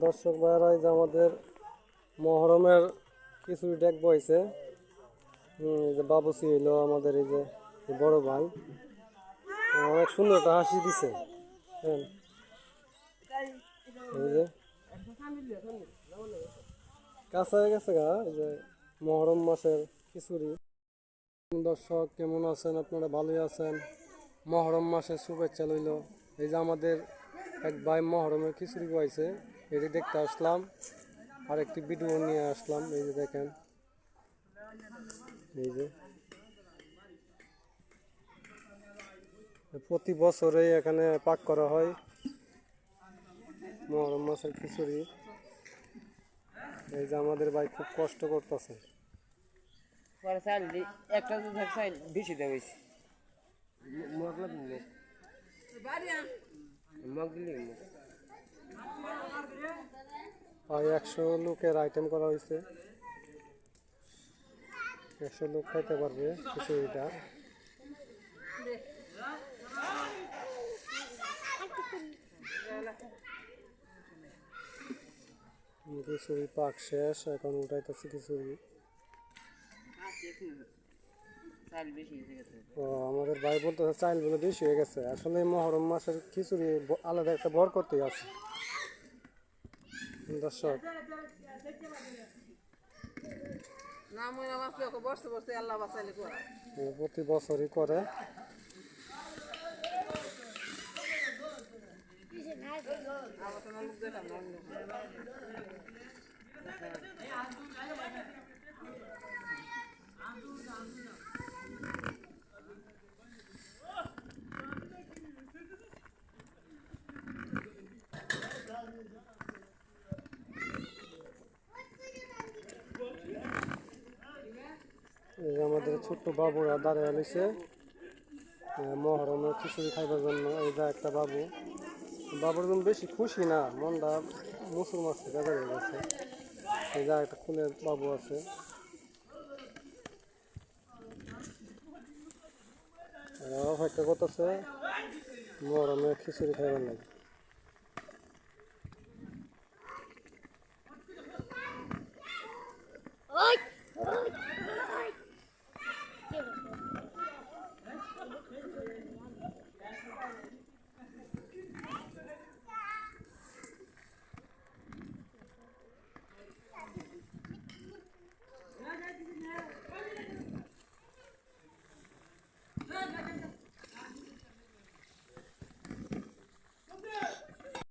দর্শক ভাইরা, এই যে আমাদের মহরমের খিচুড়ি ডেক বইছে। এই যে বাবুসি হইলো আমাদের এই যে বড় ভাই, অনেক সুন্দর একটা হাসি দিছে। হ্যাঁ, এই যে কাছে হয়ে গেছে গা, এই যে মহরম মাসের খিচুড়ি। দর্শক কেমন আছেন আপনারা? ভালোই আছেন? মহরম মাসের শুভেচ্ছা লইল। এই যে আমাদের এক ভাই মহরমের খিচুড়ি বইছে, এটি দেখতে আসলাম, আর একটি ভিডিও নিয়ে আসলাম। এই যে দেখেন, এই যে প্রতি বছরে এখানে পাক করা হয় মহরম মাসের খিচুড়ি। এই যে আমাদের ভাই খুব কষ্ট করতেছে। একটা বেশি দেওয়া হয়েছে প্রায় 100 লোকের আইটেম করা হয়েছে। 100 লোক খাইতে পারবে খিচুড়িটা। খিচুড়ি পাক শেষ, এখন উঠাইতেছে খিচুড়ি। ও আমাদের ভাই বলতেছে চাইলগুলো বেশি হয়ে গেছে। আসলে মহরম মাসের খিচুড়ি আলাদা একটা বরকতি আছে। দর্শক প্রতি বছরই করে। এই যে আমাদের ছোট্ট বাবুরা দাঁড়িয়ে রয়েছে মহরমের খিচুড়ি খাইবার জন্য। এই যে একটা বাবু, বাবুর জন্য বেশি খুশি না, মনটা মুসলমান থেকে বেজা হয়ে গেছে। এই যে একটা খুনের বাবু আছে, অপেক্ষা করতেছে মহরমের খিচুড়ি খাইবার লাগে।